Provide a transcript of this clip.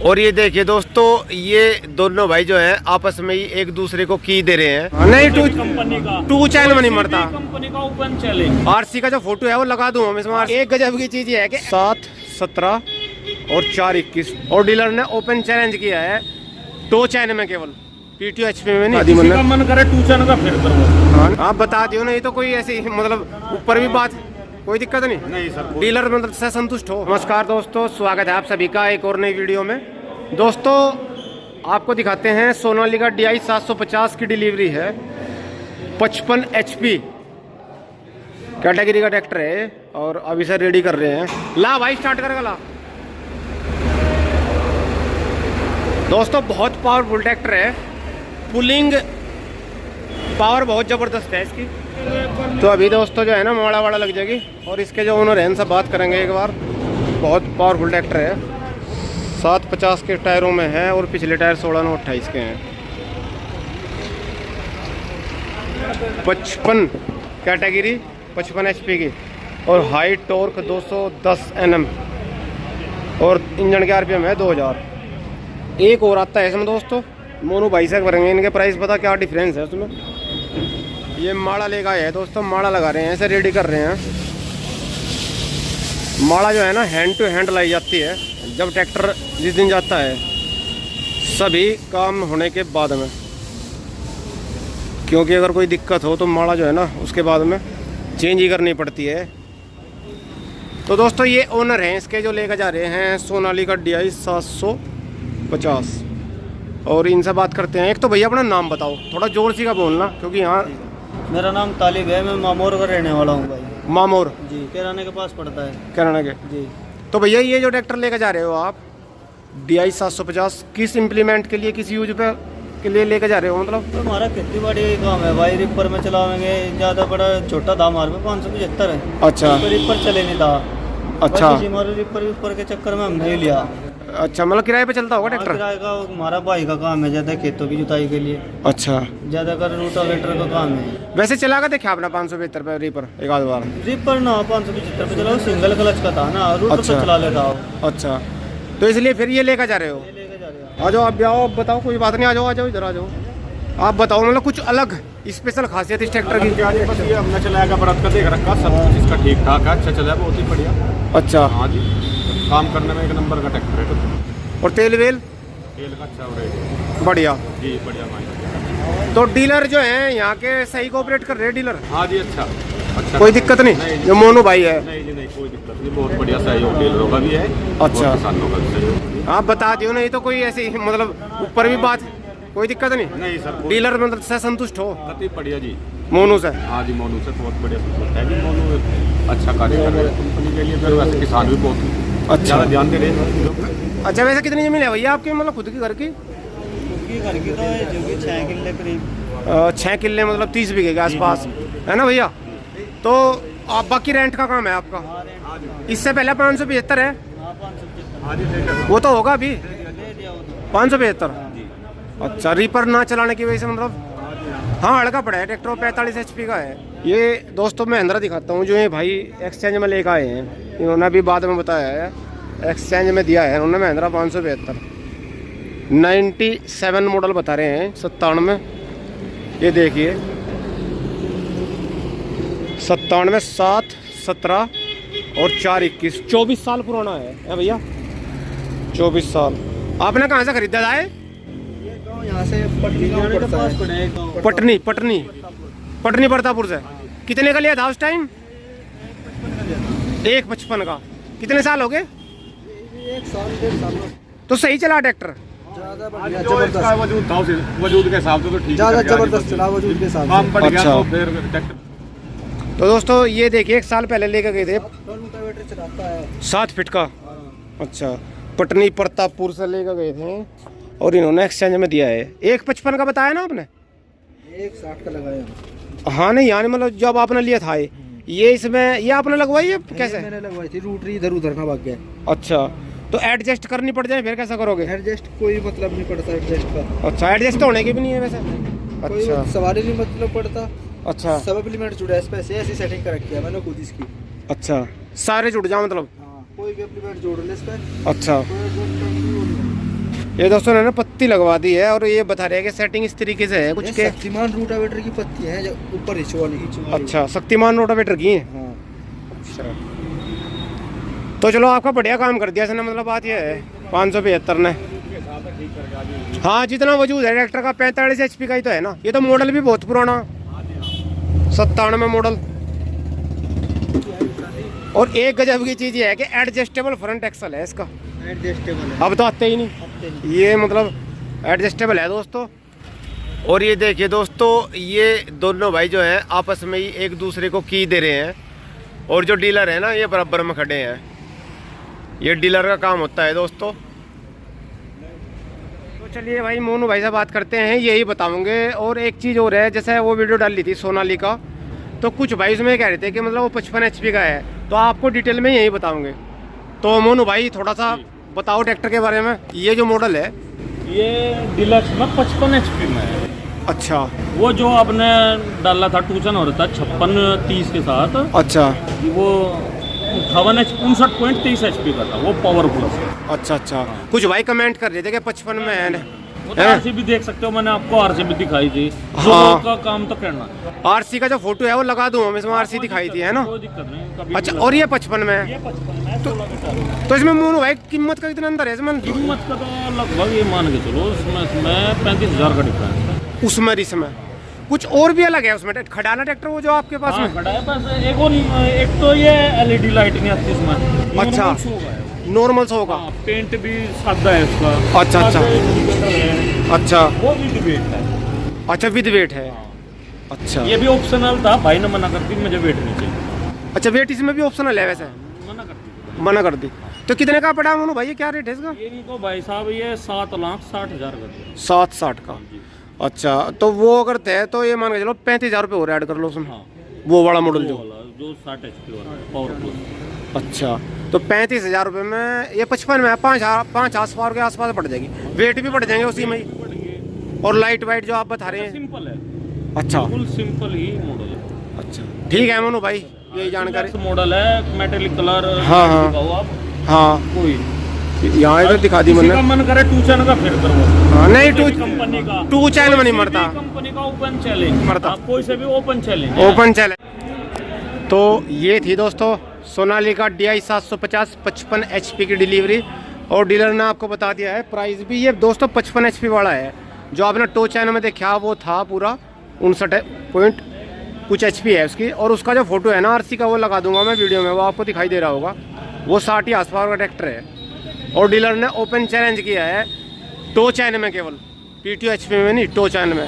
और ये देखिए दोस्तों, ये दोनों भाई जो हैं आपस में ही एक दूसरे को की दे रहे हैं। नहीं कंपनी का टू चैनल में नहीं मरता। कंपनी का ओपन चैलेंज आरसी का जो फोटो है वो लगा दूं हम इसमें। एक गजब की चीज ये है कि 7-17 और 4-21 और डीलर ने ओपन चैलेंज किया है 2 चैनल में केवल, PTO HP में नहीं। किसी का मन करे 2 चैनल का फिर करो। आप बता दियो ना, ये तो कोई ऐसी मतलब ऊपर भी बात, कोई दिक्कत नहीं सर, डीलर मतलब से संतुष्ट हो। नमस्कार दोस्तों, स्वागत है आप सभी का एक और नई वीडियो में। दोस्तों आपको दिखाते हैं सोनालिका DI 750 की डिलीवरी है। 55 HP कैटेगरी का ट्रैक्टर है और अभी से रेडी कर रहे हैं। ला भाई स्टार्ट कर ला। दोस्तों बहुत पावरफुल ट्रैक्टर है, पुलिंग पावर बहुत ज़बरदस्त है इसकी। तो अभी दोस्तों जो है ना मोड़ा वाड़ा लग जाएगी और इसके जो ओनर हैं इनसे बात करेंगे एक बार। बहुत पावरफुल ट्रैक्टर है, 750 के टायरों में है और पिछले टायर 16-28 के हैं। 55 कैटेगरी 55 HP की और हाई टॉर्क 210 Nm और इंजन के RPM है 2000। एक और आता है इसमें दोस्तों, मोनू भाई से करेंगे इनके प्राइस पता क्या डिफरेंस है उसमें। ये माड़ा लेकर आए हैं दोस्तों, माड़ा लगा रहे हैं, ऐसे रेडी कर रहे हैं। माड़ा जो है ना हैंड टू हैंड लाई जाती है जब ट्रैक्टर जिस दिन जाता है, सभी काम होने के बाद में, क्योंकि अगर कोई दिक्कत हो तो माड़ा जो है ना उसके बाद में चेंज ही करनी पड़ती है। तो दोस्तों ये ओनर हैं इसके जो लेकर जा रहे हैं सोनालिका DI 750 और इनसे बात करते हैं। एक तो भैया अपना नाम बताओ, थोड़ा जोर सी का बोलना क्योंकि यहाँ। मेरा नाम तालिब है, मैं मामोर का रहने वाला हूँ भाई। मामोर जी, किराने के पास पड़ता है। किराना के जी। तो भैया ये जो ट्रैक्टर लेकर जा रहे हो आप DI 750 किस इम्प्लीमेंट के लिए, किस यूज पे के लिए लेकर जा रहे हो? मतलब तो हमारा खेती बाड़ी काम है भाई, रिपर में चलावेंगे। ज़्यादा बड़ा छोटा था हमारे में 575 है। अच्छा रिपर चले नहीं था। अच्छा हमारे रिपर के चक्कर में हमने लिया। अच्छा, मतलब किराए पे चलता होगा ट्रैक्टर? किराए का हमारा भाई का काम है, ज़्यादा खेतों की जुताई के लिए। अच्छा, ज़्यादा कर रोटावेटर का काम है। वैसे चला कर देखा आपने 575 पे रिपर एक आध बार? रिपर ना 575 पे चला, सिंगल क्लच का था ना, रूटर पे चला लेता हूँ। अच्छा, तो इसलिए फिर ये लेकर जा रहे हो? लेके जा रहे हैं। आ जाओ आप भी आओ, बताओ, कोई बात नहीं, आ जाओ इधर आ जाओ। आप बताओ मतलब कुछ अलग स्पेशल खासियत इस ट्रैक्टर की? बस ये हमने चलाया बरत का देख रखा, सब कुछ इसका ठीक ठाक है, अच्छा चला, बहुत ही बढ़िया। अच्छा, हाँ जी, काम करने में एक नंबर का ट्रैक्टर है। और तेल वेल का अच्छा उड़ेगा, बढ़िया जी बढ़िया माइलेज। तो डीलर जो है यहाँ के सही कोऑपरेट कर रहे हैं डीलर? हाँ जी, अच्छा अच्छा, कोई दिक्कत नहीं? जो मोनू भाई है? नहीं जी नहीं, कोई दिक्कत नहीं, बहुत बढ़िया सहयोग डीलरों का भी है। अच्छा, किसानों का भी सहयोग। आप बता दियो ना, ये तो कोई ऐसी मतलब ऊपर भी बात, कोई दिक्कत नहीं? नहीं सर, डीलर मतलब से संतुष्ट हो? अति बढ़िया जी, मोनू से? हाँ जी, मोनू से बहुत बढ़िया संतुष्ट है जी। मोनू अच्छा कार्य कर रहे हैं कंपनी के लिए, फिर वैसे किसान भी बहुत अच्छा ध्यान दे रहे हैं। अच्छा, वैसे कितनी जमीन है भैया आपकी, मतलब खुद की घर की? घर की तो है जो कि 6 किले करीब। 6 किले मतलब 30 बीघे के आसपास है ना भैया? तो आप बाकी रेंट का काम है आपका? इससे पहले 575 है, वो तो होगा अभी 575। अच्छा, रिपर ना चलाने की वजह से मतलब? हाँ, हल्का पड़ा है ट्रैक्टर, 45 HP का है ये। दोस्तों मैं महिंद्रा दिखाता हूँ, जो ये भाई एक्सचेंज में लेकर आए हैं, इन्होंने अभी बाद में बताया है एक्सचेंज में दिया है उन्होंने महिंद्रा 575 97 मॉडल बता रहे हैं, 97। ये देखिए 97, 7, 17 और 4-21, 24 साल पुराना है भैया, 24 साल। आपने कहाँ से खरीदा है? यहाँ से पटनी प्रतापुर से। कितने का लिया था उस टाइम? 155 का। कितने साल हो गए? 1 साल 1.5 साल। तो सही चला ट्रैक्टर? ज़्यादा इसका वजूद था, वजूद के हिसाब से तो ठीक, ज़्यादा जबरदस्त चला वजूद के साथ। काम बढ़ गया अच्छा। तो फिर ट्रैक्टर। तो दोस्तों ये देखिए 1 साल पहले लेकर गए थे, रोटावेटर चलाता है 7 फीट का। अच्छा, पटनी प्रतापपुर से लेकर गए थे और इन्होंने एक्सचेंज में दिया है। 155 का बताया ना आपने? 160 का लगाया। हाँ नहीं, यानी मतलब जब आपने लिया था ये इसमें ये आपने लगवाई है कैसे? मैंने लगवाई थी, रूटरी इधर उधर ना भाग गया। अच्छा, तो एडजस्ट करनी पड़ जाए फिर कैसा करोगे? एडजस्ट कोई मतलब नहीं पड़ता एडजस्ट का। अच्छा, एडजस्ट तो होने की भी नहीं है वैसे? कोई अच्छा सवारी नहीं मतलब पड़ता। अच्छा, सब एप्लीमेंट जुड़ा है इस पे, ऐसी सेटिंग कर रखी है मैंने खुद इसकी। अच्छा, सारे जुड़ जाओ मतलब? हाँ, कोई भी एप्लीमेंट जोड़ ले इस पे। अच्छा, ये दोस्तों ने पत्ती लगवा दी है और ये बता रहे हैं कि सेटिंग इस तरीके से है कुछ के। शक्तिमान रोटावेटर की पत्ती है जो ऊपर हिच वाली। अच्छा, शक्तिमान रोटावेटर की है। हाँ। अच्छा, तो चलो आपका बढ़िया काम कर दिया इसने, मतलब बात ये है 575 ने। हाँ, जितना वजूद है ट्रैक्टर का 45 HP का ही तो है ना। ये तो मॉडल भी बहुत पुराना, 97 मॉडल। और एक गजब की चीज़ ये है कि एडजस्टेबल फ्रंट एक्सल है इसका। एडजस्टेबल है, अब तो आते ही नहीं, ये मतलब एडजस्टेबल है दोस्तों। और ये देखिए दोस्तों, ये दोनों भाई जो हैं आपस में ही एक दूसरे को की दे रहे हैं। और जो डीलर है ना, ये बराबर में खड़े हैं। ये डीलर का काम होता है दोस्तों। तो चलिए भाई, मोनू भाई से बात करते हैं, यही बताऊंगे। और एक चीज़ और है, जैसे वो वीडियो डाल ली थी सोनालिका, तो कुछ भाई उसमें कह रहे थे कि मतलब वो 55 HP का है, तो आपको डिटेल में यही बताऊंगे। तो मोनू भाई थोड़ा सा बताओ ट्रैक्टर के बारे में। ये जो मॉडल है ये डिलक्स में 55 HP में है। अच्छा, वो जो आपने डाला था टूचन हो रहा था 56-30 के साथ, अच्छा वो 59.23 HP का था, वो पावर प्लस है। अच्छा अच्छा। कुछ भाई कमेंट कर रहे थे कि 55 में है ना। वो तो RCB देख सकते हो, मैंने आपको RCB दिखाई थी। हाँ। का काम तो करना। RC का जो फोटो है वो लगा दूँ हम, इसमें RC दिखाई थी है ना। कोई दिक्कत नहीं कभी। अच्छा, और ये 55 में है। ये 55 में है, 16 के साथ। तो इसमें मोनू भाई कीमत का कितना अंतर है इसमें? कीमत का तो लगभग ये मान के चलो, इसमें 35,000 का डिफरेंस है। उसमें इसमें कुछ और भी अलग है उसमें। खडाना ट्रैक्टर वो जो आपके पास में। खड़ा है बस एक तो ये LED लाइटिंग आती है इसमें। अच्छा। Normal show का है वो। नॉर्मल 100 का। हाँ, पेंट भी सादा है उसका। अच्छा, अच्छा। सादा indicator है। अच्छा वो भी डिबेट है। अच्छा, विद वेट है। अच्छा ये भी ऑप्शनल था, भाई ने मना कर दी, मुझे वेट नहीं चाहिए। अच्छा, वेट इसमें भी ऑप्शनल है वैसे? मना कर दी। मना कर दी। तो कितने का पड़ा मोनू भाई, ये क्या रेट है इसका? ये इनको भाई साहब ये 7,60,000 कर दिया। 760 का। अच्छा, तो वो अगर थे तो ये मान के चलो 35,000 रुपये और ऐड कर लो उसमें। हाँ, वो वाला मॉडल जो। जो 60 HP वाला पावर प्लस। अच्छा, तो 35,000 रुपये में ये 55 में 5 आसपास के आसपास पड़ जाएगी। वेट भी पड़ जाएंगे उसी में ही। और लाइट वाइट जो आप बता रहे हैं। सिंपल है, अच्छा बिल्कुल सिंपल ही मॉडल है। अच्छा, ठीक है मोनू भाई, यही जानकारी। मॉडल है, मेटेलिक कलर। हाँ, हाँ। दिखाओ आप। हाँ, कोई यहाँ इधर दिखा दी किसी मैंने। का मन करे टूचन का फिर करो। हाँ, नहीं कंपनी का टू चैन में नहीं मरता। कंपनी का ओपन चैलेंज मरता। कोई से भी ओपन चैलेंज। Open challenge. तो ये थी दोस्तों सोनालिका DI 750 55 HP की डिलीवरी। और डीलर ने आपको बता दिया है प्राइस भी। ये दोस्तों 55 HP वाला है, जो आपने टो चैनल में देखा वो था पूरा 59 पॉइंट कुछ HP है उसकी। और उसका जो फोटो है ना RC का, वो लगा दूंगा मैं वीडियो में, वो आपको दिखाई दे रहा होगा। वो 60 ही आसपास का ट्रैक्टर है। और डीलर ने ओपन चैलेंज किया है टो चैन में, केवल PTO HP में नहीं, टो चैन में।